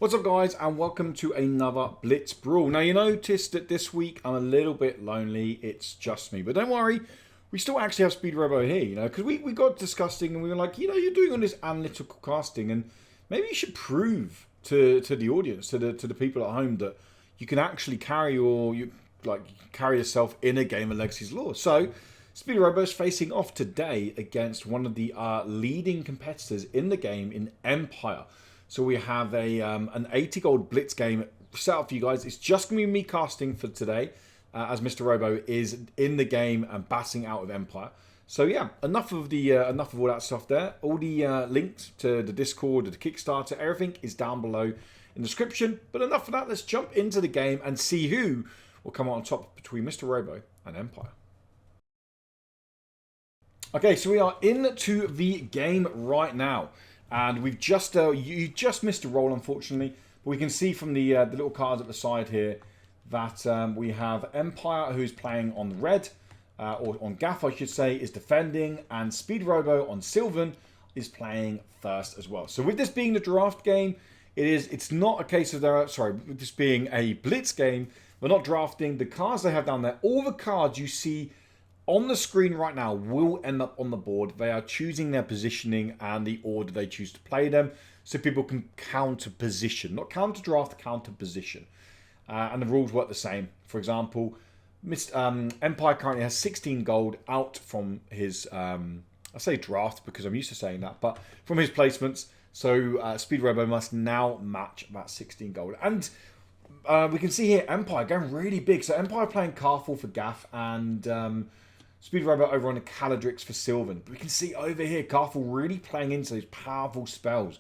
What's up guys, and welcome to another Blitz Brawl. Now you noticed that this week I'm a little bit lonely, it's just me. But don't worry, we still actually have Speed Robo here, because we got discussing and we were like, you're doing all this analytical casting and maybe you should prove to the audience, to the people at home that you can actually carry carry yourself in a game of Legacy's Law. So Speed Robo is facing off today against one of the leading competitors in the game in Empire. So we have an 80 gold Blitz game set up for you guys. It's just going to be me casting for today, as Mr. Robo is in the game and batting out of Empire. So yeah, enough of all that stuff there. All the links to the Discord, to the Kickstarter, everything is down below in the description. But enough of that. Let's jump into the game and see who will come out on top between Mr. Robo and Empire. Okay, so we are into the game right now. And we've just, you just missed a roll, unfortunately. But we can see from the little cards at the side here that we have Empire, who's playing on the red, or on Gath, I should say, is defending. And Speed Robo on Sylvan is playing first as well. So with this being the draft game, it's not a case of with this being a Blitz game, we're not drafting. The cards they have down there, all the cards you see on the screen right now will end up on the board. They are choosing their positioning and the order they choose to play them, so people can counter position, not counter draft, counter position. And the rules work the same. For example, Empire currently has 16 gold out from his, I say draft because I'm used to saying that, but from his placements. So Speed Robo must now match that 16 gold. And we can see here Empire going really big. So Empire playing Kaar'thul for Gath and Speed Robo over on the Kaladrix for Sylvan. But we can see over here, Kaar'thul really playing into those powerful spells.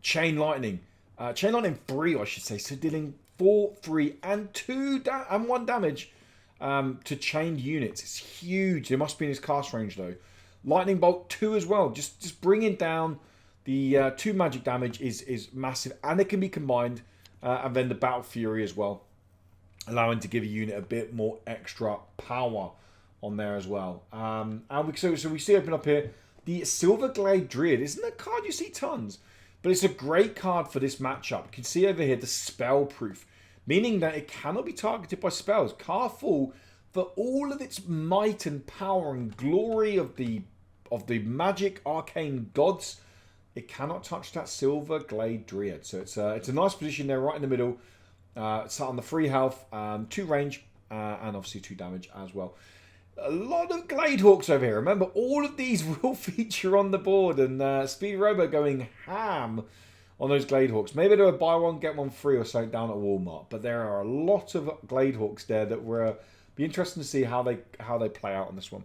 Chain Lightning 3, I should say. So dealing 4, 3, and 1 damage to chained units. It's huge. It must be in his cast range though. Lightning Bolt 2 as well. Just bringing down the 2 magic damage is massive. And it can be combined. And then the Battle Fury as well. Allowing to give a unit a bit more extra power on there as well. So we see open up here the Silverglade Druid. Isn't a card you see tons, but it's a great card for this matchup. You can see over here the spell proof, meaning that it cannot be targeted by spells. Kaar'thul, for all of its might and power and glory of the magic arcane gods, it cannot touch that Silverglade Druid. So it's a nice position there, right in the middle. It's sat on the 3 health, 2 range, and obviously 2 damage as well. A lot of Gladehawks over here. Remember, all of these will feature on the board. And Speed Robo going ham on those Gladehawks. Maybe do a buy one, get one free or something down at Walmart. But there are a lot of Gladehawks there that will be interesting to see how they play out on this one.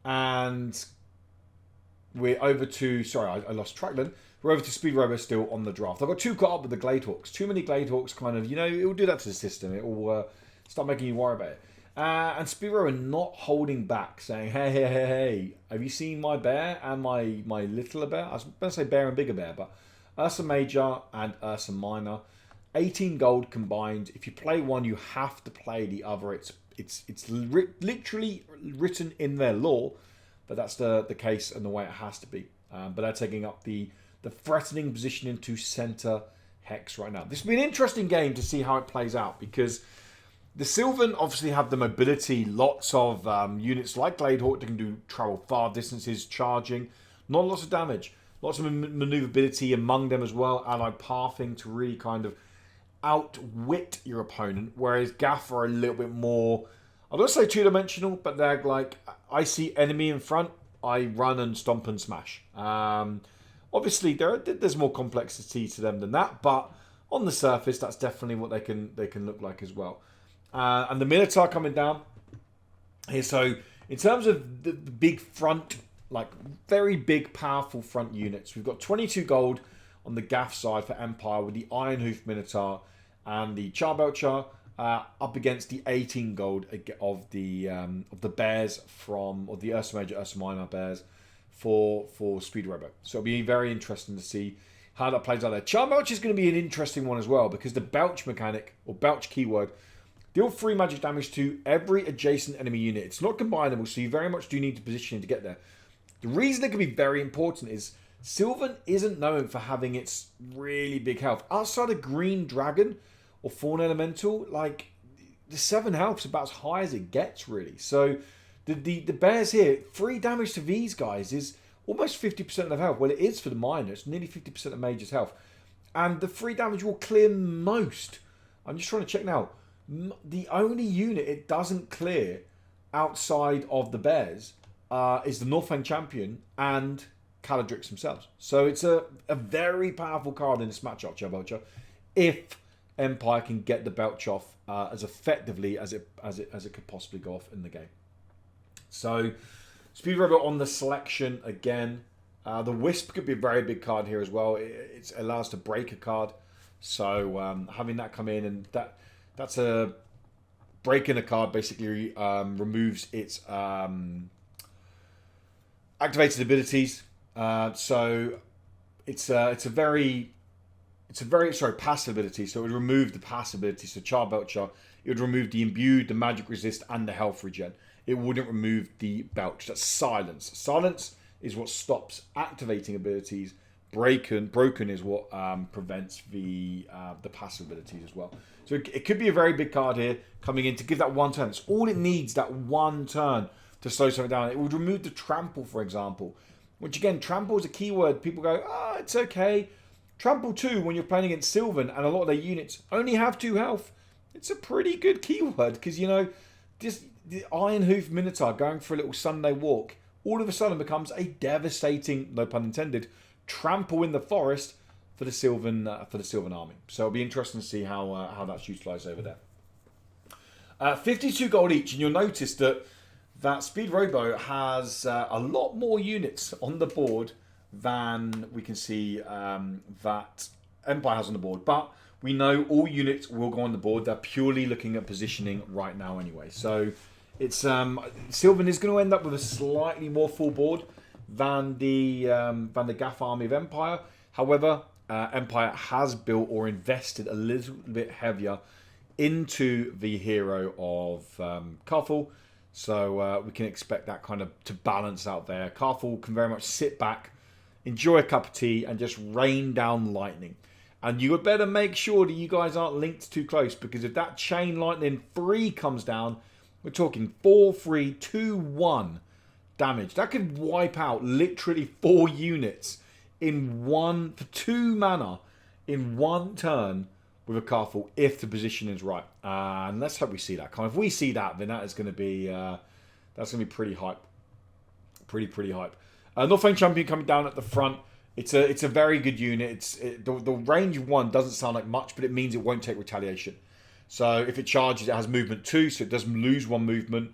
And we're over to... Sorry, I lost track then. We're over to Speed Robo still on the draft. I've got 2 caught up with the Gladehawks. Too many Gladehawks kind of... it will do that to the system. It will... start making you worry about it. And Speed Robo not holding back, saying, hey, have you seen my bear and my littler bear? I was going to say bear and bigger bear, but Ursa Major and Ursa Minor. 18 gold combined. If you play one, you have to play the other. It's literally written in their law, but that's the case and the way it has to be. But they're taking up the threatening position into center hex right now. This will be an interesting game to see how it plays out, because the Sylvan obviously have the mobility, lots of units like Gladehawk that can travel far distances, charging, not lots of damage, lots of maneuverability among them as well, allied pathing to really kind of outwit your opponent, whereas Gath are a little bit more, I don't say two-dimensional, but they're like, I see enemy in front, I run and stomp and smash. Obviously, there's more complexity to them than that, but on the surface, that's definitely what they can look like as well. And the Minotaur coming down here. So in terms of the big front, like very big, powerful front units, we've got 22 gold on the Gath side for Empire with the Ironhoof Minotaur and the Charbelcher up against the 18 gold of the bears or the Ursa Major, Ursa Minor bears for Speed Robo. So it'll be very interesting to see how that plays out there. Charbelcher is going to be an interesting one as well, because the Belch mechanic, or Belch keyword, deal 3 magic damage to every adjacent enemy unit. It's not combinable, so you very much do need to position to get there. The reason it can be very important is Sylvan isn't known for having its really big health. Outside of Green Dragon or Fawn Elemental, like, the 7 health's about as high as it gets, really. So the bears here, 3 damage to these guys is almost 50% of health. Well, it is for the minor. It's nearly 50% of Mage's health. And the 3 damage will clear most. I'm just trying to check now. The only unit it doesn't clear outside of the bears is the Northland Champion and Kaladrix themselves. So it's a very powerful card in this matchup, Chubulcher, if Empire can get the Belch off as effectively as it could possibly go off in the game. So Speed Robot on the selection again. The Wisp could be a very big card here as well. It allows to break a card. So having that come in, and that's a breaking a card basically removes its activated abilities. So it's a very passive ability. So it would remove the passive ability. So Char Belcher, it would remove the imbued, the magic resist, and the health regen. It wouldn't remove the belch. That's silence. Silence is what stops activating abilities. Broken is what prevents the passive abilities as well. So it could be a very big card here coming in to give that one turn. It's all it needs, that one turn to slow something down. It would remove the trample, for example. Which again, trample is a keyword. People go, it's okay. Trample 2 when you're playing against Sylvan and a lot of their units only have 2 health. It's a pretty good keyword because, you know, just the Iron Hoof Minotaur going for a little Sunday walk all of a sudden becomes a devastating, no pun intended, trample in the forest for the Sylvan army. So it'll be interesting to see how that's utilised over there. 52 gold each, and you'll notice that Speed Robo has a lot more units on the board than we can see that Empire has on the board. But we know all units will go on the board. They're purely looking at positioning right now anyway. So it's Sylvan is going to end up with a slightly more full board than the Gath army of Empire. However, Empire has built or invested a little bit heavier into the hero of Kaar'thul. So we can expect that kind of to balance out there. Kaar'thul can very much sit back, enjoy a cup of tea, and just rain down lightning. And you better make sure that you guys aren't linked too close, because if that chain lightning 3 comes down, we're talking 4-3, 2-1 damage. That could wipe out literally 4 units in for 2 mana in 1 turn with a Kaar'thul if the position is right. And let's hope we see that. If we see that, then that is going to be pretty hype. Pretty hype. Northland Champion coming down at the front. It's a very good unit. The range 1 doesn't sound like much, but it means it won't take retaliation. So if it charges, it has movement 2, so it doesn't lose 1 movement.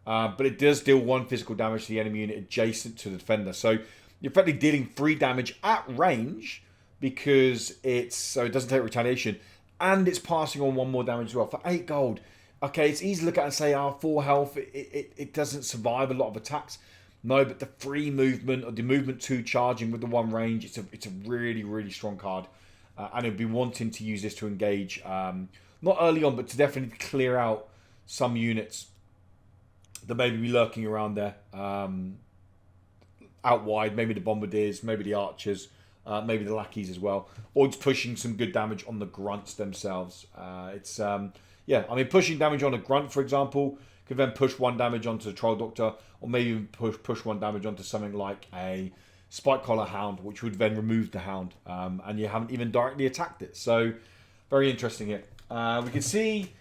But it does deal 1 physical damage to the enemy unit adjacent to the defender. So you're effectively dealing 3 damage at range because it doesn't take retaliation. And it's passing on 1 more damage as well. For 8 gold, okay, it's easy to look at and say, 4 health, it doesn't survive a lot of attacks. No, but the 3 movement or the movement 2 charging with the 1 range, it's a really, really strong card. And it'd be wanting to use this to engage, not early on, but to definitely clear out some units that maybe be lurking around there. Out wide, maybe the Bombardiers, maybe the Archers, maybe the Lackeys as well. Or just pushing some good damage on the Grunts themselves. Pushing damage on a Grunt, for example, could then push 1 damage onto the Troll Doctor, or maybe even push 1 damage onto something like a Spike Collar Hound, which would then remove the Hound, and you haven't even directly attacked it. So, very interesting here. We can see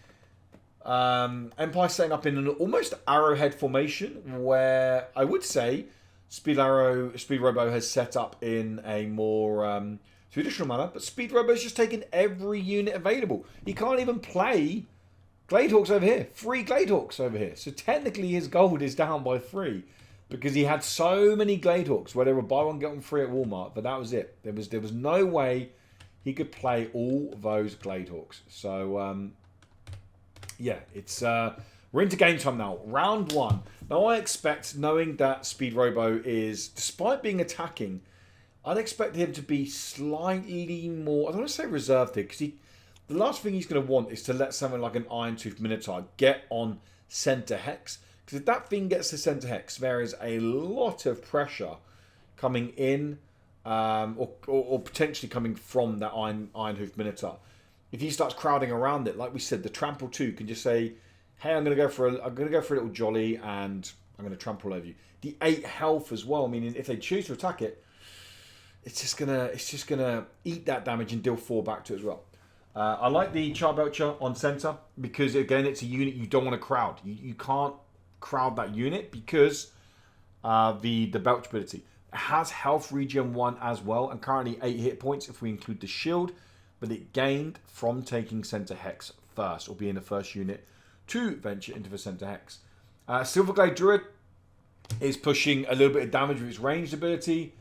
Empire setting up in an almost arrowhead formation, where I would say Speed Robo has set up in a more traditional manner, but Speed Robo has just taken every unit available. He can't even play Gladehawks over here. 3 Gladehawks over here. So technically his gold is down by 3 because he had so many Gladehawks where they were buy 1 get 1 free at Walmart, but that was it. There was no way he could play all those Gladehawks. So we're into game time now. Round 1. Now I expect, knowing that Speed Robo is, despite being attacking, I'd expect him to be slightly more, I don't want to say reserved here, because the last thing he's going to want is to let someone like an Iron Tooth Minotaur get on center hex. Because if that thing gets to center hex, there is a lot of pressure coming in or potentially coming from that Ironhoof Minotaur. If he starts crowding around it, like we said, the Trample 2 can just say, hey, I'm gonna go for a little jolly and I'm gonna trample over you. The 8 health as well, meaning if they choose to attack it, it's just gonna eat that damage and deal 4 back to it as well. I like the Charbelcher on center because again it's a unit you don't want to crowd. You can't crowd that unit because the belch ability. It has health regen 1 as well and currently 8 hit points if we include the shield, but it gained from taking center hex first or being the first unit to venture into the center hex. Silverglade Druid is pushing a little bit of damage with its ranged ability.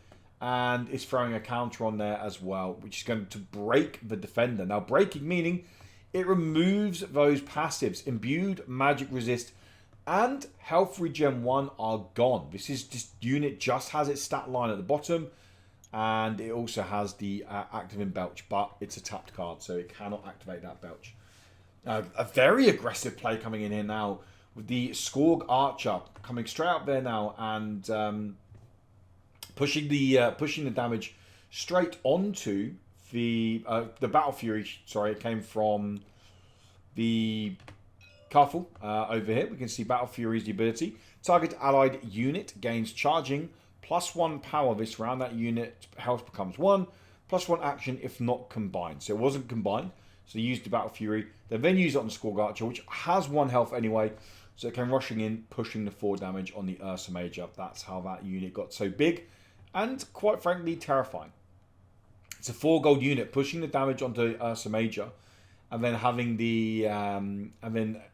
And it's throwing a counter on there as well, which is going to break the defender. Now, breaking meaning it removes those passives. Imbued, magic resist, and health regen 1 are gone. This unit just has its stat line at the bottom. And it also has the active in Belch, but it's a tapped card, so it cannot activate that Belch. A very aggressive play coming in here now with the Skorg Archer coming straight up there now and... pushing the damage straight onto the Battle Fury. Sorry, it came from the Kaar'thul over here. We can see Battle Fury's the ability. Target allied unit gains charging +1 power this round. That unit health becomes 1 +1 action if not combined. So it wasn't combined. So they used the Battle Fury. They then used it on the Skorg Archer, which has 1 health anyway. So it came rushing in, pushing the 4 damage on the Ursa Major. That's how that unit got so big. And quite frankly, terrifying. It's a 4 gold unit pushing the damage onto Ursa Major, and then having the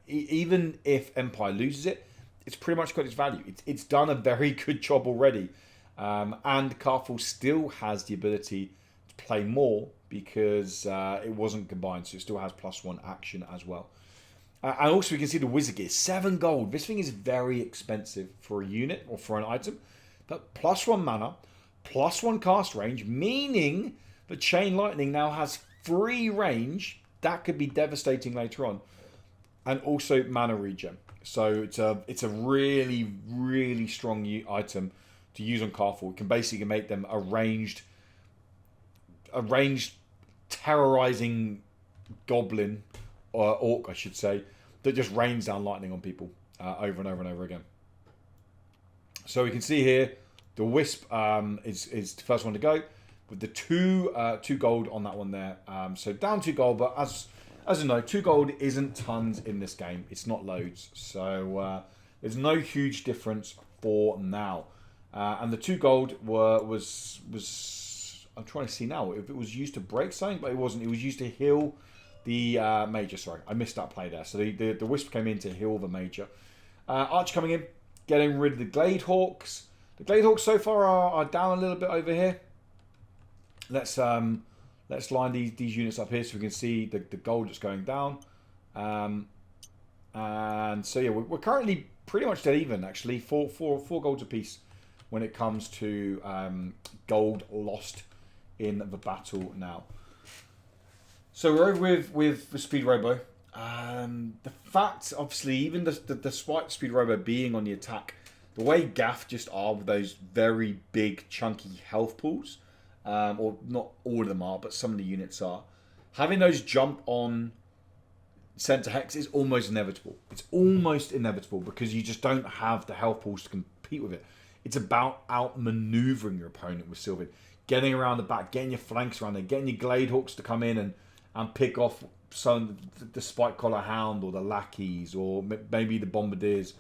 even if Empire loses it, it's pretty much got its value. It's done a very good job already, and Kaar'thul still has the ability to play more because it wasn't combined, so it still has +1 action as well. And also we can see the Wizard Gear, 7 gold. This thing is very expensive for a unit or for an item. But +1 mana, +1 cast range, meaning the Chain Lightning now has free range. That could be devastating later on. And also mana regen. So it's a really, really strong item to use on Kaar'thul. It can basically make them a ranged terrorizing goblin, or orc I should say, that just rains down lightning on people over and over and over again. So we can see here, the Wisp is the first one to go with the 2 gold on that one there. So down 2 gold, but as you know, 2 gold isn't tons in this game. It's not loads. So there's no huge difference for now. And the 2 gold was I'm trying to see now if it was used to break something, but it wasn't. It was used to heal the Major. Sorry, I missed that play there. So the Wisp came in to heal the Major. Arch coming in. Getting rid of the Gladehawks. The Gladehawks so far are down a little bit over here. Let's line these units up here so we can see the gold that's going down. And so yeah, we're currently pretty much dead even actually. Four golds apiece when it comes to gold lost in the battle now. So we're over with the Speed Robo. The fact, obviously, even despite Speed Robo being on the attack, the way Gath just are with those very big, chunky health pools, or not all of them are, but some of the units are, having those jump on center hex is almost inevitable. It's almost inevitable because you just don't have the health pools to compete with it. It's about outmaneuvering your opponent with Sylvan, getting around the back, getting your flanks around there, getting your Gladehawks to come in and pick off some the Spike Collar Hound or the Lackeys or maybe the Bombardiers.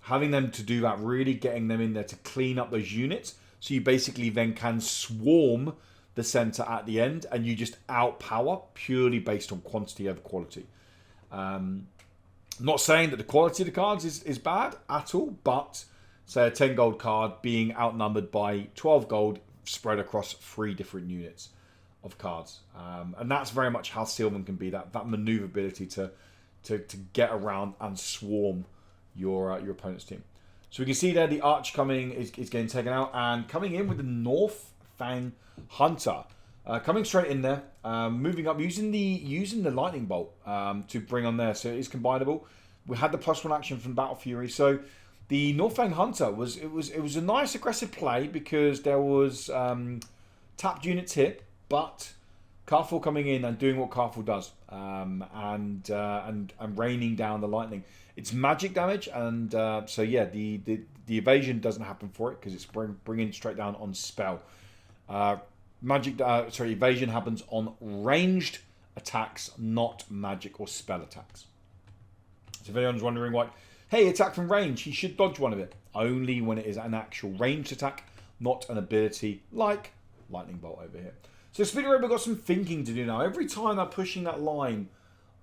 Having them to do that, really getting them in there to clean up those units, so you basically then can swarm the center at the end and you just outpower purely based on quantity over quality. Not saying that the quality of the cards is bad at all, but say a 10 gold card being outnumbered by 12 gold spread across 3 different units of cards. And that's very much how Sylvan can be, that maneuverability to get around and swarm your opponent's team. So we can see there the Arch coming is getting taken out, and coming in with the North Fang Hunter. Coming straight in there, moving up, using the Lightning Bolt to bring on there, so it is combinable. We had the +1 action from Battle Fury, so the North Fang Hunter was a nice aggressive play because there was tapped units here, but Kaar'thul coming in and doing what Kaar'thul does, and raining down the lightning. It's magic damage, and so yeah, the evasion doesn't happen for it because it's bringing straight down on spell. Evasion happens on ranged attacks, not magic or spell attacks. So if anyone's wondering, like, hey, attack from range, he should dodge one of it. Only when it is an actual ranged attack, not an ability like Lightning Bolt over here. So Speed Robo got some thinking to do now. Every time they're pushing that line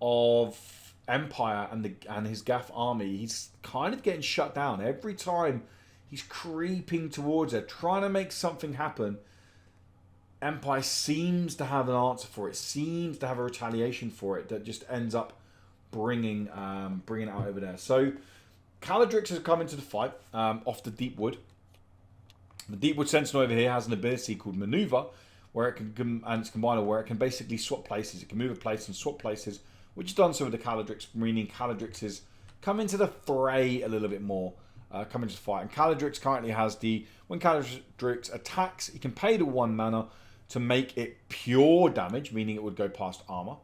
of Empire and his Gath army, he's kind of getting shut down. Every time he's creeping towards it, trying to make something happen, Empire seems to have an answer for it, seems to have a retaliation for it that just ends up bringing it out over there. So Kaladrix has come into the fight off the Deep Wood. The Deep Wood Sentinel over here has an ability called Maneuver, where it can, and it's combiner, where it can basically swap places. It can move a place and swap places, which is done so with the Kaladrix, meaning Kaladrix has come into the fray a little bit more, come into the fight. And Kaladrix currently has when Kaladrix attacks, he can pay the 1 mana to make it pure damage, meaning it would go past armor.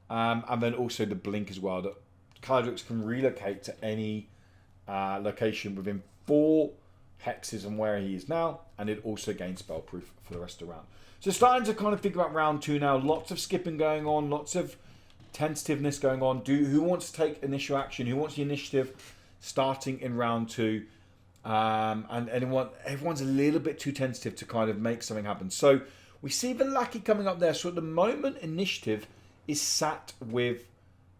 And then also the blink as well, that Kaladrix can relocate to any location within 4 hexes and where he is now, and it also gains spell proof for the rest of the round. So starting to kind of figure out round 2 now. Lots of skipping going on, lots of tentativeness going on. Who wants to take initial action? Who wants the initiative starting in round 2? And everyone's a little bit too tentative to kind of make something happen. So we see Velaki coming up there. So at the moment, initiative is sat with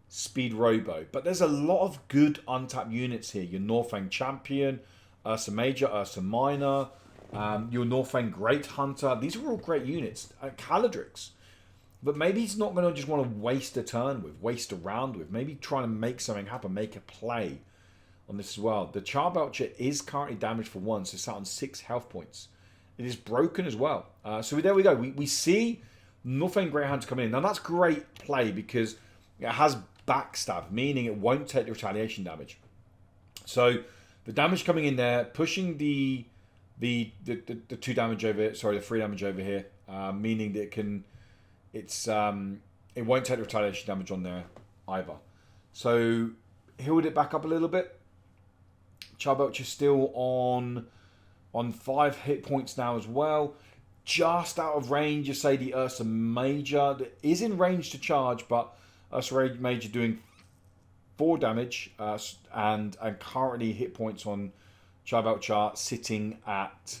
Speed Robo. But there's a lot of good untapped units here. Your Northrang Champion, Ursa Major, Ursa Minor, your Northrang Great Hunter. These are all great units. Kaladrix. But maybe he's not going to just want to waste a turn with, waste a round with. Maybe trying to make something happen, make a play on this as well. The Charbelcher is currently damaged for 1, so it's sat on 6 health points. It is broken as well. So there we go. We see Northrang Great Hunter coming in. Now that's great play because it has backstab, meaning it won't take the retaliation damage. So the damage coming in there, pushing the 2 damage over, sorry, the 3 damage over here, meaning that it won't take the retaliation damage on there either. So healed it back up a little bit. Charbelcher still on 5 hit points now as well. Just out of range, you say the Ursa Major that is in range to charge, but Ursa Major doing 4 damage and currently hit points on Charbelcher sitting at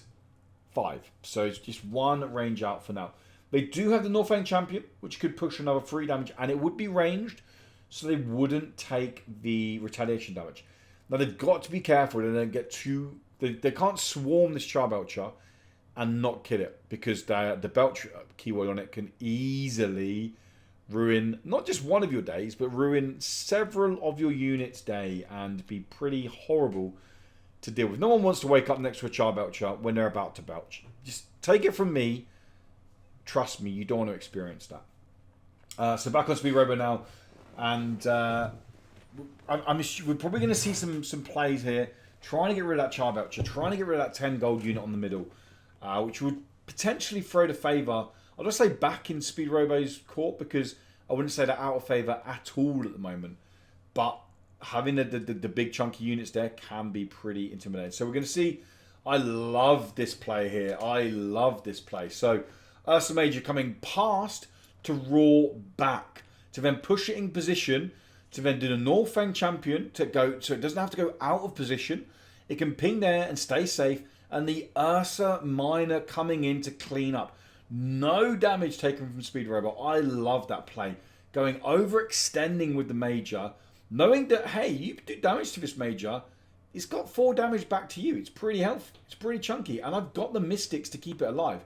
5. So it's just 1 range out for now. They do have the Northrang Champion, which could push another 3 damage, and it would be ranged, so they wouldn't take the retaliation damage. Now they've got to be careful they don't get too. They can't swarm this Charbelcher and not kill it, because the Belch keyword on it can easily ruin not just one of your days, but ruin several of your units' day and be pretty horrible to deal with. No one wants to wake up next to a Charbelcher when they're about to belch. Just take it from me. Trust me, you don't want to experience that. So back on Speed Robo now, and we're probably going to see some plays here, trying to get rid of that Charbelcher, trying to get rid of that 10 gold unit on the middle, which would potentially throw the favour. I'll just say back in Speed Robo's court, because I wouldn't say they're out of favour at all at the moment. But having the big chunky units there can be pretty intimidating. So we're going to see. I love this play here. I love this play. So Ursa Major coming past to roar back, to then push it in position, to then do the Northrang Champion to go, so it doesn't have to go out of position. It can ping there and stay safe, and the Ursa Minor coming in to clean up. No damage taken from Speed Robo. I love that play. Going overextending with the Major, knowing that, hey, you do damage to this Major, it's got 4 damage back to you. It's pretty healthy. It's pretty chunky, and I've got the Mystics to keep it alive.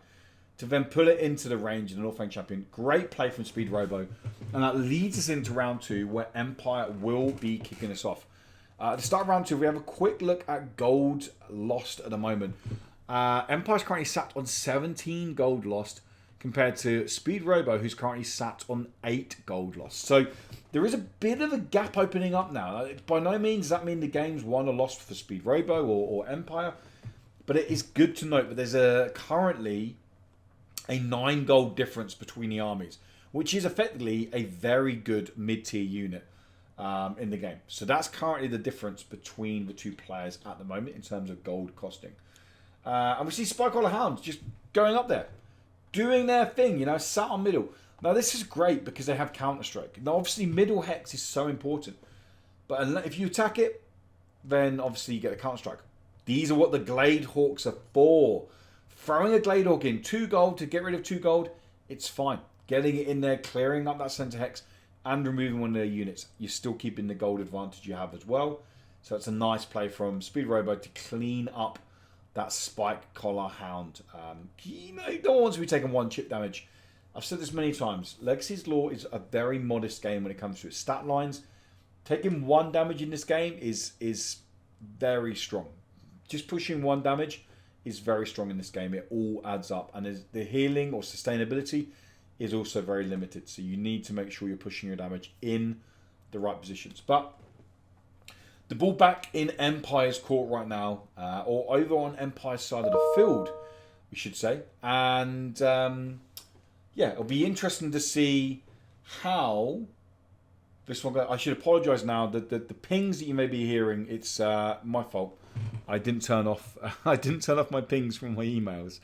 To then pull it into the range of the Northrang Champion. Great play from Speed Robo. And that leads us into round 2, where Empire will be kicking us off. To start round 2, we have a quick look at gold lost at the moment. Empire's currently sat on 17 gold lost, compared to Speed Robo, who's currently sat on 8 gold lost. So there is a bit of a gap opening up now. By no means does that mean the game's won or lost for Speed Robo or Empire. But it is good to note that there's currently a 9 gold difference between the armies, which is effectively a very good mid-tier unit in the game. So that's currently the difference between the two players at the moment in terms of gold costing. And we see Spike Collar Hounds just going up there, doing their thing, you know, sat on middle. Now this is great because they have Counter-Strike. Now obviously middle hex is so important, but if you attack it, then obviously you get a Counter-Strike. These are what the Glade Hawks are for. Throwing a Glade Hawk in 2 gold to get rid of 2 gold, it's fine. Getting it in there, clearing up that center hex, and removing one of their units. You're still keeping the gold advantage you have as well. So it's a nice play from Speed Robo to clean up that Spike Collar Hound. You know, you don't want to be taking 1 chip damage. I've said this many times. Legacy's Law is a very modest game when it comes to its stat lines. Taking 1 damage in this game is very strong. Just pushing 1 damage is very strong in this game. It all adds up. And the healing or sustainability is also very limited. So you need to make sure you're pushing your damage in the right positions. But the ball back in Empire's court right now, or over on Empire's side of the field, we should say. And yeah, it'll be interesting to see how this one goes. I should apologise now that the pings that you may be hearing, it's my fault. I didn't turn off my pings from my emails,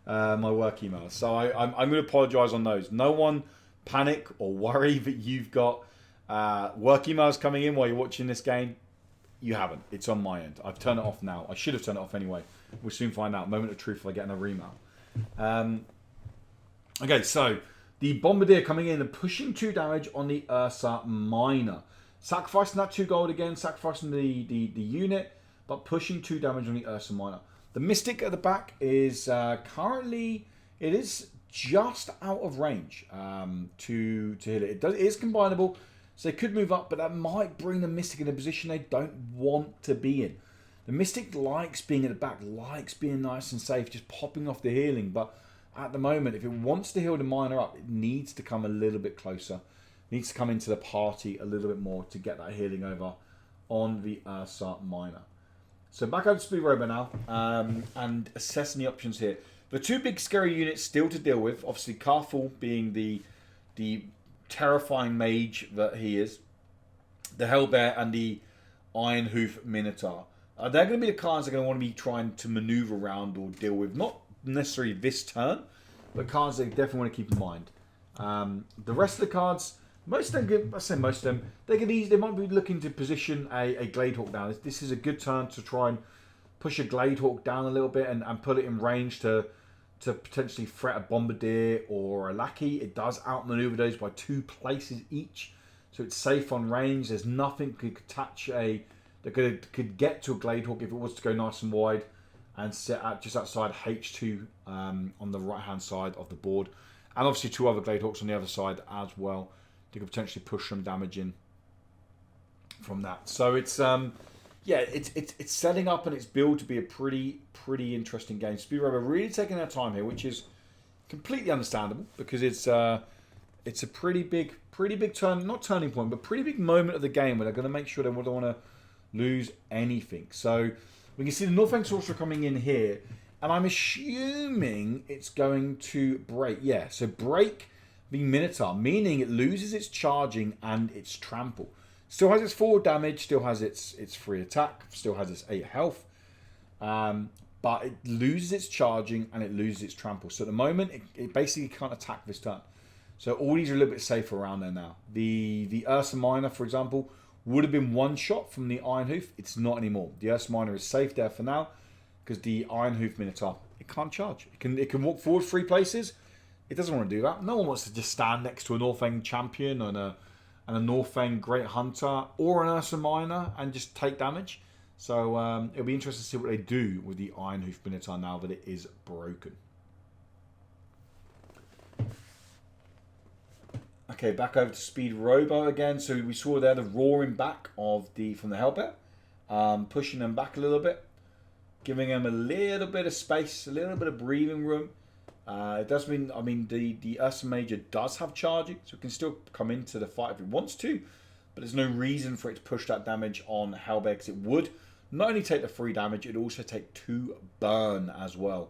my work emails. So I'm going to apologise on those. No one panic or worry that you've got work emails coming in while you're watching this game. You haven't. It's on my end. I've turned it off now. I should have turned it off anyway. We'll soon find out. Moment of truth if I get another email. Okay, so the Bombardier coming in and pushing 2 damage on the Ursa Miner. Sacrificing that 2 gold again, sacrificing the unit, but pushing 2 damage on the Ursa Miner. The Mystic at the back is currently, it is just out of range to hit it. It is combinable, so they could move up, but that might bring the Mystic in a position they don't want to be in. The Mystic likes being at the back, likes being nice and safe, just popping off the healing, but at the moment, if it wants to heal the Miner up, it needs to come a little bit closer. It needs to come into the party a little bit more to get that healing over on the Ursa Miner. So back over to Speed Robo now, and assessing the options here. The 2 big scary units still to deal with. Obviously, Kaar'thul being the terrifying mage that he is. The Hellbear and the Ironhoof Minotaur. They're going to be the cards they're going to want to be trying to maneuver around or deal with. Not necessarily this turn, but cards they definitely want to keep in mind. The rest of the cards, most of them, I say most of them, they might be looking to position a Gladehawk down. This is a good turn to try and push a Gladehawk down a little bit and put it in range to potentially threat a Bombardier or a Lackey. It does outmaneuver those by 2 places each, so it's safe on range. There's nothing could touch that could get to a Gladehawk if it was to go nice and wide and set out just outside H2 on the right hand side of the board, and obviously 2 other Gladehawks on the other side as well. They could potentially push some damage in from that. So it's yeah, it's setting up and it's built to be a pretty interesting game. Speed Robo really taking their time here, which is completely understandable because it's a pretty big turning point, but pretty big moment of the game where they're going to make sure they don't want to lose anything. So we can see the Northbank Sorcerer coming in here, and I'm assuming it's going to break. Yeah, so break the Minotaur, meaning it loses its charging and its trample. Still has its 4 damage, still has its 3 attack, still has its 8 health, but it loses its charging and it loses its trample. So at the moment, it basically can't attack this turn. So all these are a little bit safer around there now. The Ursa Miner, for example, would have been 1 shot from the Ironhoof. It's not anymore. The Ursa Miner is safe there for now because the Ironhoof Minotaur, it can't charge. It can walk forward 3 places. It doesn't want to do that. No one wants to just stand next to a Northang champion and a Northang Great Hunter or an Ursa Miner and just take damage. So it'll be interesting to see what they do with the Ironhoof Minotaur now that it is broken. Okay, back over to Speed Robo again. So we saw there the roaring back of from the Hellbear, pushing them back a little bit, giving them a little bit of space, a little bit of breathing room. It does mean, I mean, the Ursa Major does have charging, so it can still come into the fight if it wants to, but there's no reason for it to push that damage on Hellbear because it would not only take the 3 damage, it'd also take 2 burn as well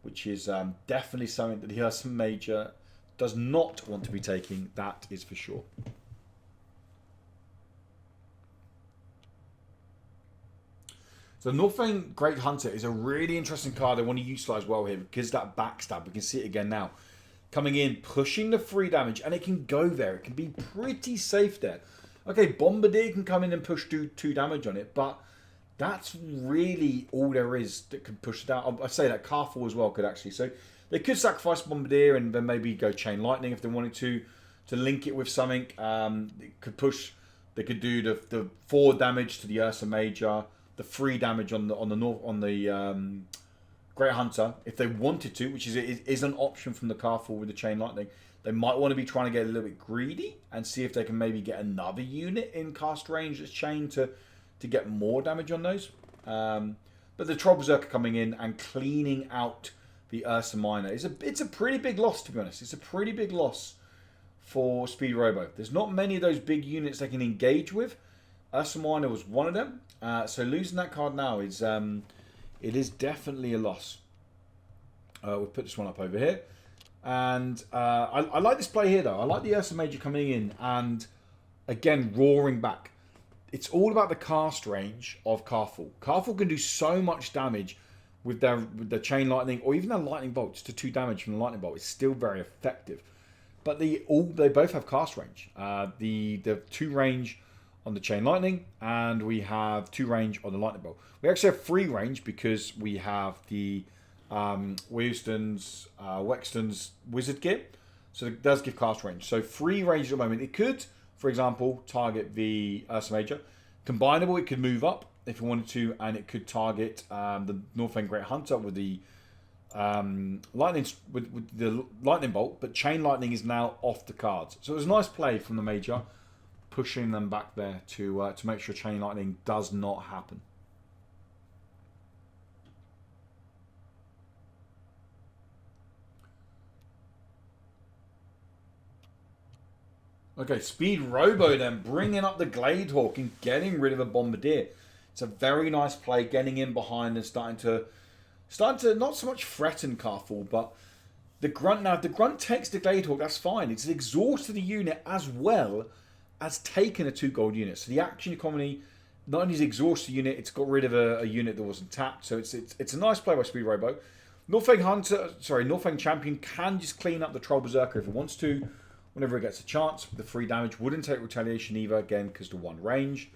which is definitely something that the Ursa Major does not want to be taking, that is for sure. So Northane Great Hunter is a really interesting card I want to utilise well here because that backstab, we can see it again now. Coming in, pushing the 3 damage, and it can go there. It can be pretty safe there. Okay, Bombardier can come in and push 2 damage on it, but that's really all there is that could push it out. I say that Kaar'thul as well could actually. So they could sacrifice Bombardier and then maybe go Chain Lightning if they wanted to link it with something. It could push. They could do the 4 damage to the Ursa Major, the 3 damage on the Great Hunter if they wanted to, which is an option from the Kaar'thul with the Chain Lightning. They might want to be trying to get a little bit greedy and see if they can maybe get another unit in cast range that's chained to get more damage on those. But the Troll Berserker coming in and cleaning out the Ursa Minor it's a pretty big loss, to be honest. It's a pretty big loss for Speed Robo. There's not many of those big units they can engage with. Ursa Minor was one of them. So losing that card now is it is definitely a loss. We'll put this one up over here. And I like this play here, though. I like the Ursa Major coming in and, again, roaring back. It's all about the cast range of Kaar'thul. Kaar'thul can do so much damage with the Chain Lightning or even their Lightning Bolt. Just a 2 damage from the Lightning Bolt. It's still very effective. But they both have cast range. The 2 range on the Chain Lightning, and we have 2 range on the Lightning Bolt. We actually have 3 range because we have the Wexton's Wizard Gear, so it does give cast range. So 3 range at the moment. It could, for example, target the Ursa Major. Combinable, it could move up if you wanted to, and it could target the Northane Great Hunter with the lightning with the Lightning Bolt. But Chain Lightning is now off the cards, so it was a nice play from the Major, pushing them back there to make sure Chain Lightning does not happen. Okay, Speed Robo then bringing up the Gladehawk and getting rid of a Bombardier. It's a very nice play, getting in behind and starting to not so much threaten Kaar'thul, but the Grunt. Now, if the Grunt takes the Gladehawk, that's fine. It's exhausted the unit as well as taken a 2 gold unit. So the action economy not only is exhausted the unit, it's got rid of a unit that wasn't tapped. So it's a nice play by Speed Robo. Northane Champion can just clean up the Troll Berserker if it wants to, whenever it gets a chance. The 3 damage wouldn't take retaliation either, again because the 1 range.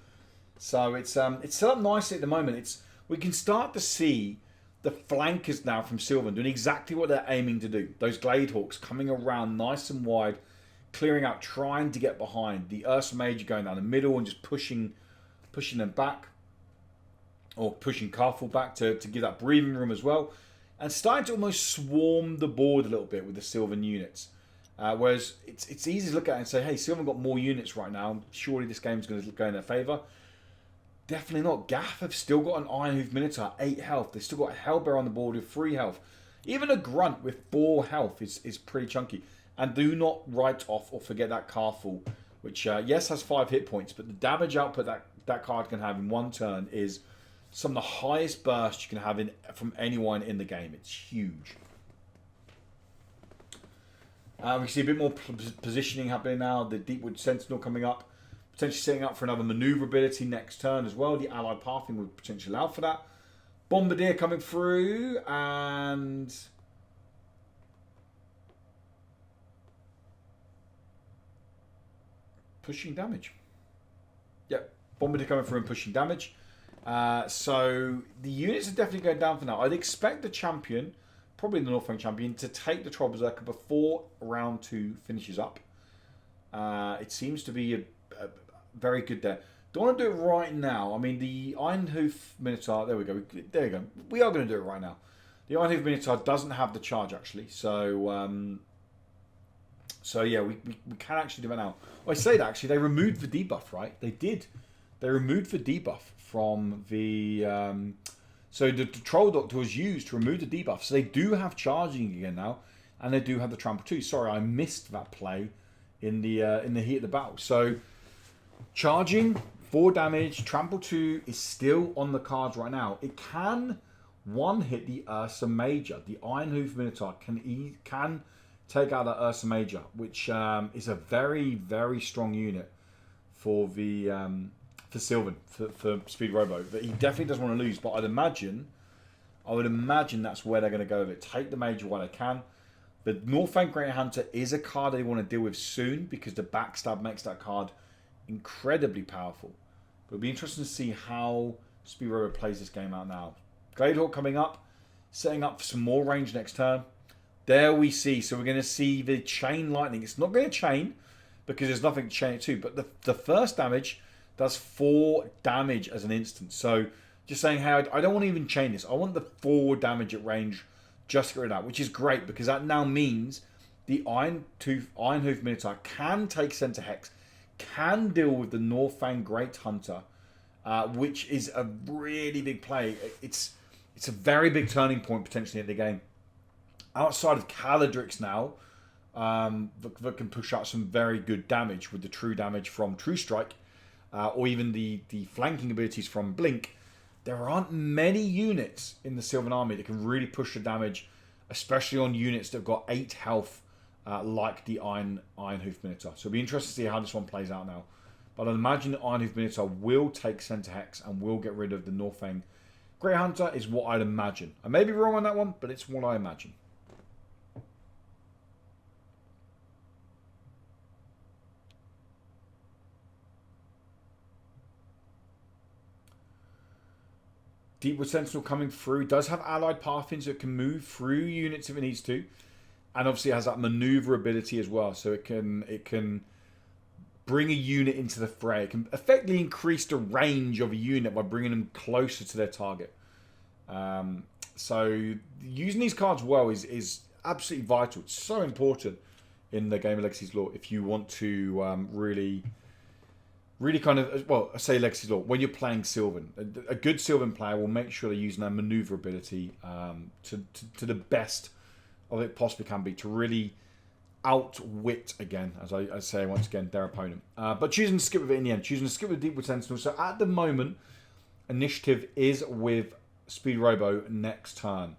So it's set up nicely at the moment. We can start to see the flankers now from Sylvan doing exactly what they're aiming to do. Those Gladehawks coming around nice and wide, clearing out, trying to get behind. The Ursa Major going down the middle and just pushing them back, or pushing Kaar'thul back to give that breathing room as well, and starting to almost swarm the board a little bit with the Sylvan units. Whereas it's easy to look at it and say, hey, Sylvan got more units right now. Surely this game's going to go in their favour. Definitely not. Gath have still got an Iron Hoof Minotaur, 8 health. They've still got a Hellbear on the board with 3 health. Even a Grunt with 4 health is pretty chunky. And do not write off or forget that Kaar'thul, which, yes, has 5 hit points, but the damage output that card can have in 1 turn is some of the highest burst you can have from anyone in the game. It's huge. We see a bit more positioning happening now. The Deepwood Sentinel coming up, potentially setting up for another maneuverability next turn as well. The allied pathing would potentially allow for that. Bombardier coming through and pushing damage. Yep, Bombardier coming through and pushing damage. So the units are definitely going down for now. I'd expect the champion, probably the Northane Champion, to take the Troll Berserker before round 2 finishes up. It seems to be a very good there. Don't want to do it right now. I mean, the Iron Hoof Minotaur, there we go. There you go. We are going to do it right now. The Iron Hoof Minotaur doesn't have the charge, actually. So yeah, we can actually do it now. Well, I say that, actually, they removed the debuff, right? They did. They removed the debuff from the... So the Troll Doctor was used to remove the debuff. So they do have charging again now. And they do have the Trample 2. Sorry, I missed that play in the heat of the battle. So charging, 4 damage, Trample 2 is still on the cards right now. It can one hit the Ursa Major. The Iron Hoof Minotaur can take out that Ursa Major, which is a very, very strong unit for the for Sylvan, for Speed Robo. But he definitely doesn't want to lose. But I would imagine that's where they're going to go with it. Take the Major while they can. The Northrend Great Hunter is a card they want to deal with soon because the backstab makes that card incredibly powerful. But it'll be interesting to see how Speed Robo plays this game out now. Gladehawk coming up, setting up for some more range next turn. There we see. So we're going to see the Chain Lightning. It's not going to chain because there's nothing to chain it to. But the first damage does 4 damage as an instant. So just saying, hey, I don't want to even chain this. I want the 4 damage at range just to get rid of that, which is great because that now means the Iron Hoof Minotaur can take Center Hex, can deal with the Northrend Great Hunter, which is a really big play. It's a very big turning point potentially in the game. Outside of Kaladrix now, that can push out some very good damage with the true damage from True Strike, or even the flanking abilities from Blink. There aren't many units in the Sylvan army that can really push the damage, especially on units that have got 8 health, like the Iron Hoof Minotaur. So it'll be interesting to see how this one plays out now. But I imagine the Iron Hoof Minotaur will take Center Hex and will get rid of the Northrend Great Hunter, is what I'd imagine. I may be wrong on that one, but it's what I imagine. Deepwood Sentinel coming through. Does have allied pathings that can move through units if it needs to. And obviously it has that maneuverability as well. So it can bring a unit into the fray. It can effectively increase the range of a unit by bringing them closer to their target. So using these cards well is absolutely vital. It's so important in the game of Legacy's Law if you want to really kind of, well, I say Legacy's Law, when you're playing Sylvan. A good Sylvan player will make sure they're using their maneuverability to the best of it possibly can be to really outwit, again, as I say once again, their opponent. But choosing to skip with it in the end, choosing to skip with Deepwood Sentinel. So at the moment, initiative is with Speed Robo next turn.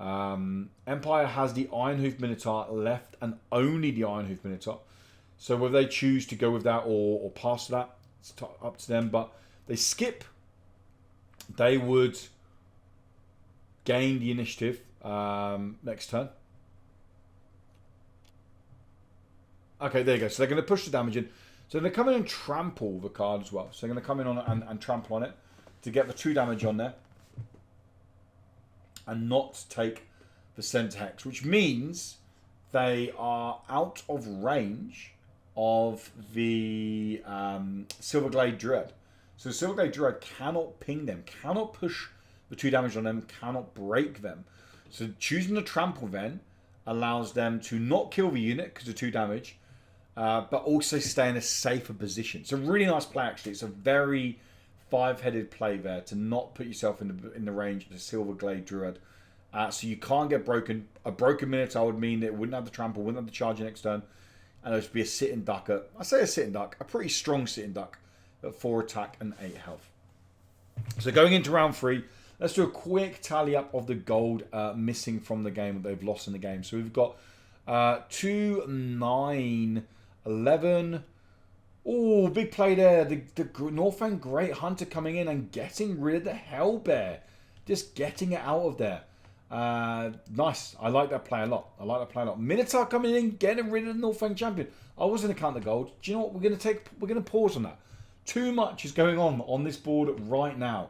Empire has the Iron Hoof Minotaur left and only the Iron Hoof Minotaur. So whether they choose to go with that or pass that, it's up to them. But they skip, they would gain the initiative next turn. Okay, there you go. So they're going to push the damage in. So they're going to come in and trample the card as well. So they're going to come in on and trample on it to get the 2 damage on there. And not take the Center Hex. Which means they are out of range of the Silverglade Druid. So the Silverglade Druid cannot ping them, cannot push the 2 damage on them, cannot break them. So choosing to trample then allows them to not kill the unit because of 2 damage, but also stay in a safer position. It's a really nice play actually. It's a very 5-headed play there to not put yourself in the range of the Silverglade Druid. So you can't get broken. A broken Minotaur would mean that it wouldn't have the trample, wouldn't have the charge next turn. And it would be a sitting duck. I say a sitting duck, a pretty strong sitting duck at 4 attack and 8 health. So going into round 3, let's do a quick tally up of the gold missing from the game that they've lost in the game. So we've got 2, 9, 11. Oh, big play there. The Northrend Great Hunter coming in and getting rid of the Hellbear. Just getting it out of there. Nice. I like that play a lot. Minotaur coming in, getting rid of the Northrend Champion. I was going to count the gold. Do you know what? We're going to pause on that. Too much is going on this board right now.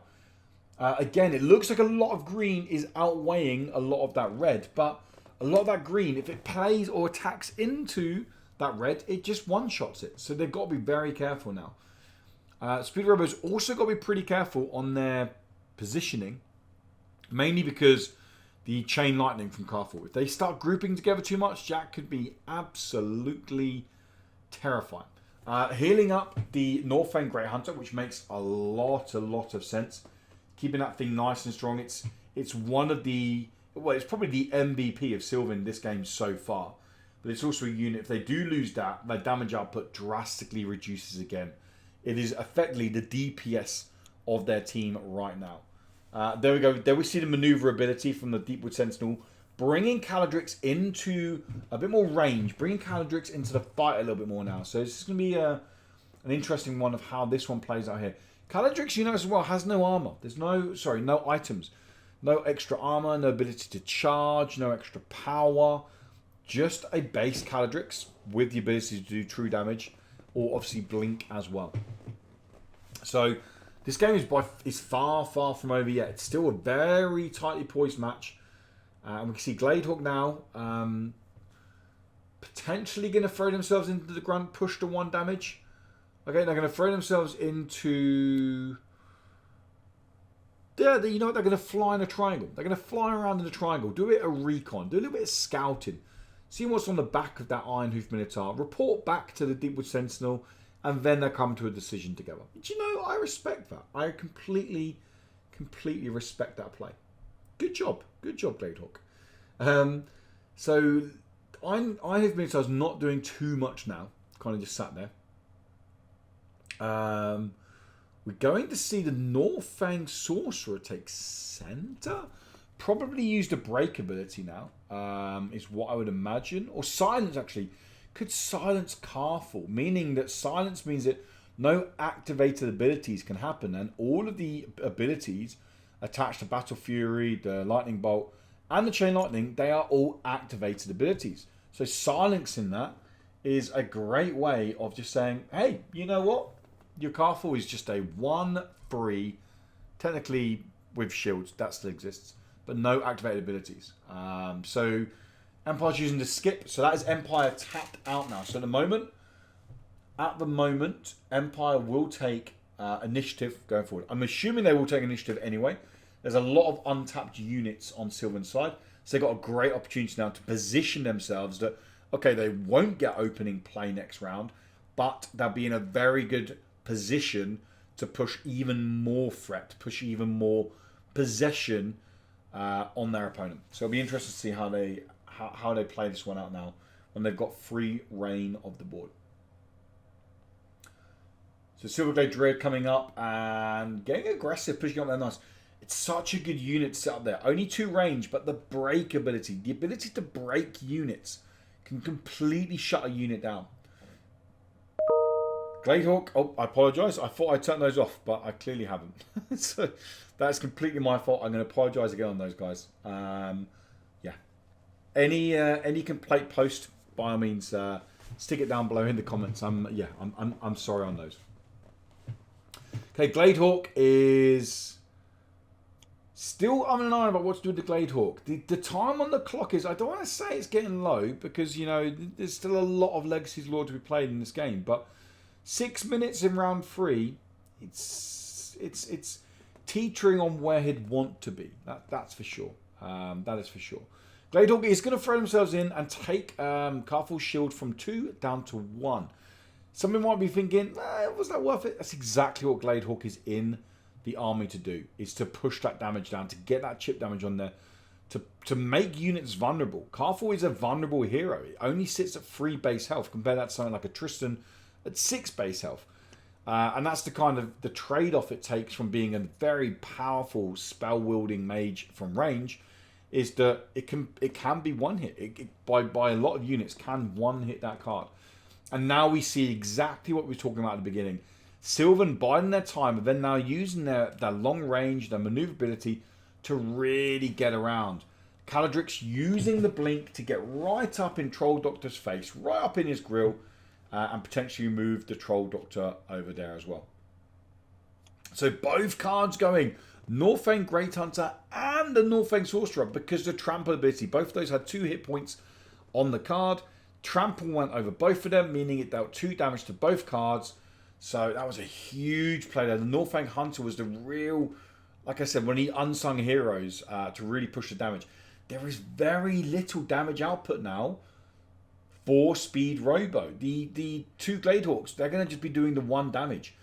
Again, it looks like a lot of green is outweighing a lot of that red, but a lot of that green, if it plays or attacks into that red, it just one-shots it. So they've got to be very careful now. Speed Robo's also got to be pretty careful on their positioning, mainly because the Chain Lightning from Kaar'thul. If they start grouping together too much, Jack could be absolutely terrifying. Healing up the Northrend Great Hunter, which makes a lot of sense. Keeping that thing nice and strong. It's one of the, well, it's probably the MVP of Sylvan this game so far. But it's also a unit, if they do lose that, their damage output drastically reduces again. It is effectively the DPS of their team right now. There we go. There we see the maneuverability from the Deepwood Sentinel, bringing Kaladrix into a bit more range, bringing Kaladrix into the fight a little bit more now. So this is going to be an interesting one of how this one plays out here. Kaladrix, you know as well, has no armor. There's no items. No extra armor, no ability to charge, no extra power. Just a base Kaladrix with the ability to do true damage, or obviously blink as well. So this game is far from over yet. It's still a very tightly poised match. And we can see Gladehawk now potentially going to throw themselves into the grunt, push to 1 damage. Okay, they're going to throw themselves into... Yeah, you know what? They're going to fly in a triangle. They're going to fly around in a triangle, do a recon, do a little bit of scouting, see what's on the back of that Iron Hoof Minotaur, report back to the Deepwood Sentinel, and then they come to a decision together. But you know, I respect that. I completely respect that play. Good job, Gladehawk. So Iron Hoof Minotaur's not doing too much now. Kind of just sat there. We're going to see the Northfang Sorcerer take center. Probably used a break ability now, is what I would imagine. Or silence, actually. Could silence Kaar'thul, meaning that silence means that no activated abilities can happen, and all of the abilities attached to Battle Fury, the Lightning Bolt, and the Chain Lightning, they are all activated abilities. So silencing that is a great way of just saying, hey, you know what? Your Kaar'thul is just a 1-3, technically with shields, that still exists, but no activated abilities. So Empire's using the skip, so that is Empire tapped out now. So at the moment, Empire will take initiative going forward. I'm assuming they will take initiative anyway. There's a lot of untapped units on Sylvan's side, so they've got a great opportunity now to position themselves that, okay, they won't get opening play next round, but they'll be in a very good position to push even more threat, push even more possession on their opponent. So it'll be interesting to see how they play this one out now when they've got free reign of the board. So Silverglade Dread coming up and getting aggressive, pushing up there nice. It's such a good unit to set up there. Only 2 range, but the break ability, the ability to break units, can completely shut a unit down. Gladehawk, oh, I apologise. I thought I turned those off, but I clearly haven't. So that's completely my fault. I'm going to apologise again on those guys. Yeah. Any complaint post, by all means, stick it down below in the comments. I'm sorry on those. Okay, Gladehawk is still umming and ahhing about what to do with the Gladehawk. The time on the clock is, I don't want to say it's getting low because, you know, there's still a lot of Legacy's Lore to be played in this game, but 6 minutes in round 3, it's teetering on where he'd want to be. That's for sure. That is for sure. Gladehawk is going to throw themselves in and take Kaar'thul's shield from 2 down to 1. Somebody might be thinking, was that worth it? That's exactly what Gladehawk is in the army to do, is to push that damage down, to get that chip damage on there, to make units vulnerable. Kaar'thul is a vulnerable hero. It only sits at 3 base health. Compare that to something like a Tristan at 6 base health. And that's the kind of the trade-off it takes from being a very powerful spell-wielding mage from range, is that it can be one hit. By a lot of units can one hit that card. And now we see exactly what we were talking about at the beginning. Sylvan biding their time, and then now using their long range, their maneuverability to really get around. Kaladrix using the blink to get right up in Troll Doctor's face, right up in his grill, and potentially move the Troll Doctor over there as well. So both cards going, Northfang Great Hunter and the Northfang Sorcerer, because the Trample ability, both of those had 2 hit points on the card. Trample went over both of them, meaning it dealt 2 damage to both cards. So that was a huge play there. The Northfang Hunter was the real, like I said, one of the unsung heroes to really push the damage. There is very little damage output now for Speed Robo. The 2 Gladehawks, they're going to just be doing the 1 damage.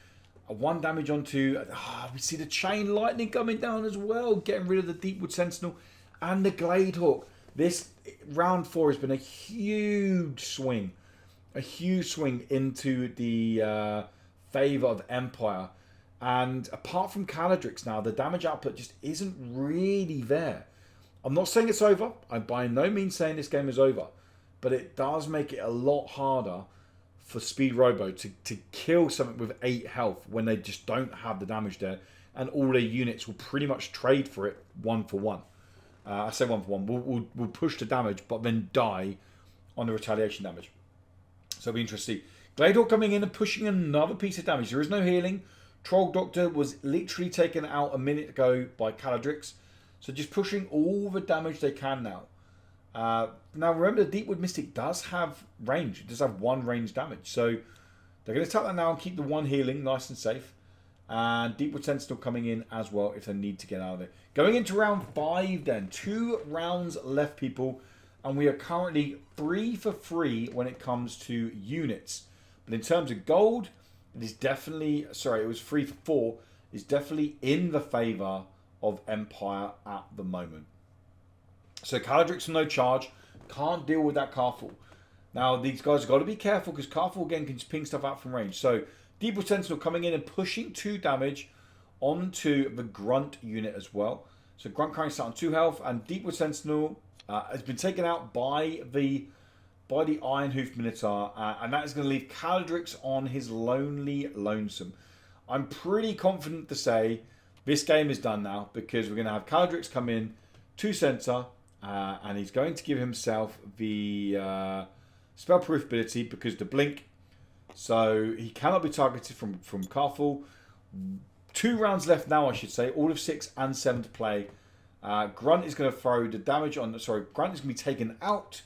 1 damage onto... we see the Chain Lightning coming down as well, getting rid of the Deepwood Sentinel and the Gladehawk. This round 4 has been a huge swing. A huge swing into the favour of Empire. And apart from Kaladrix now, the damage output just isn't really there. I'm not saying it's over. I'm by no means saying this game is over. But it does make it a lot harder for Speed Robo to kill something with 8 health when they just don't have the damage there. And all their units will pretty much trade for it 1 for 1. I say 1 for 1. We'll push the damage, but then die on the retaliation damage. So it'll be interesting to see. Glador coming in and pushing another piece of damage. There is no healing. Troll Doctor was literally taken out a minute ago by Kaladrix. So just pushing all the damage they can now. Now remember, the Deepwood Mystic does have range. It does have 1 range damage. So they're going to tap that now and keep the 1 healing nice and safe. And Deepwood Sentinel coming in as well if they need to get out of it. Going into round 5 then. 2 rounds left, people. And we are currently 3 for 3 when it comes to units. But in terms of gold, it is definitely... Sorry, it was 3 for 4. It's definitely in the favour of Empire at the moment. So Kaladrix for no charge. Can't deal with that Kaar'thul. Now, these guys have got to be careful because Kaar'thul again can just ping stuff out from range. So Deepwood Sentinel coming in and pushing 2 damage onto the Grunt unit as well. So Grunt currently sat on 2 health, and Deepwood Sentinel has been taken out by the Iron Hoof Minotaur, and that is going to leave Kaladrix on his lonely lonesome. I'm pretty confident to say this game is done now because we're going to have Kaladrix come in to center, and he's going to give himself the spell-proof ability because the blink. So he cannot be targeted from Kaar'thul. 2 rounds left now, I should say. All of 6 and 7 to play. Grunt is going to throw the damage on... Sorry, Grunt is going to be taken out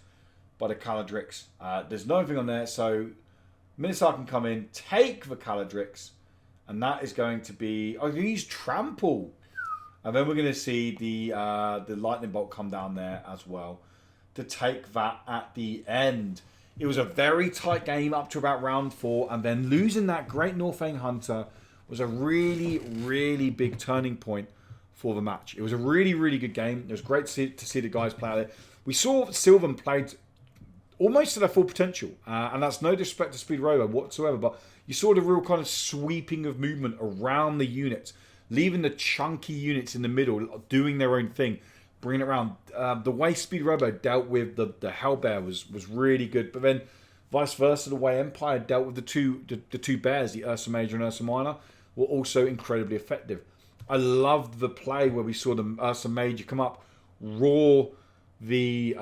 by the Kaladrix. There's nothing on there, so Minotaur can come in, take the Kaladrix, and that is going to be... Oh, he's Trample. And then we're going to see the Lightning Bolt come down there as well to take that at the end. It was a very tight game up to about round 4, and then losing that Great Northang Hunter was a really, really big turning point for the match. It was a really, really good game. It was great to see the guys play out there. We saw Sylvan played almost to their full potential, and that's no disrespect to Speed Robo whatsoever, but you saw the real kind of sweeping of movement around the units, leaving the chunky units in the middle doing their own thing, bringing it around. The way Speed Robo dealt with the Hellbear was really good, but then vice versa, the way Empire dealt with the two bears, the Ursa Major and Ursa Minor, were also incredibly effective. I loved the play where we saw the Ursa Major come up, roar the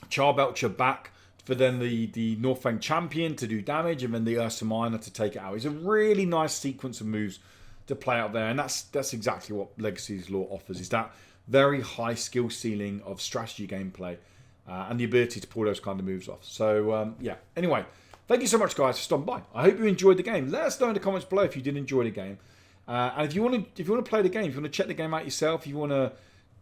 Charbelcher back for then the Northang Champion to do damage, and then the Ursa Minor to take it out. It's a really nice sequence of moves to play out there, and that's exactly what Legacy's Law offers, is that very high skill ceiling of strategy gameplay and the ability to pull those kind of moves off. So yeah, anyway, thank you so much guys for stopping by. I hope you enjoyed the game. Let us know in the comments below if you did enjoy the game, and if you want to play the game, if you want to check the game out yourself, if you want to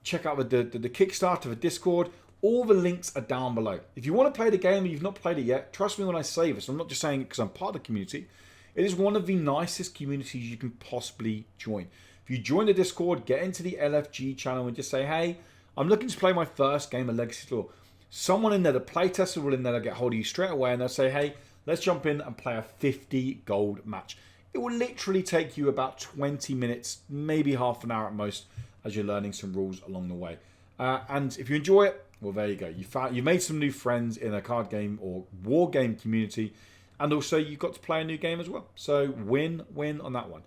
check out the Kickstarter, the Discord, all the links are down below. If you want to play the game and you've not played it yet, trust me when I say this, I'm not just saying it because I'm part of the community. It is one of the nicest communities you can possibly join. If you join the Discord, get into the LFG channel and just say, hey, I'm looking to play my first game of Legacy Law. Someone in there, the playtester will in there, get hold of you straight away and they'll say, hey, let's jump in and play a 50 gold match. It will literally take you about 20 minutes, maybe half an hour at most, as you're learning some rules along the way. And if you enjoy it, well, there you go. You made some new friends in a card game or war game community, and also you got to play a new game as well. So win-win on that one.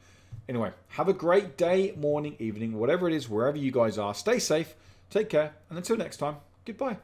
Anyway, have a great day, morning, evening, whatever it is, wherever you guys are. Stay safe, take care, and until next time, goodbye.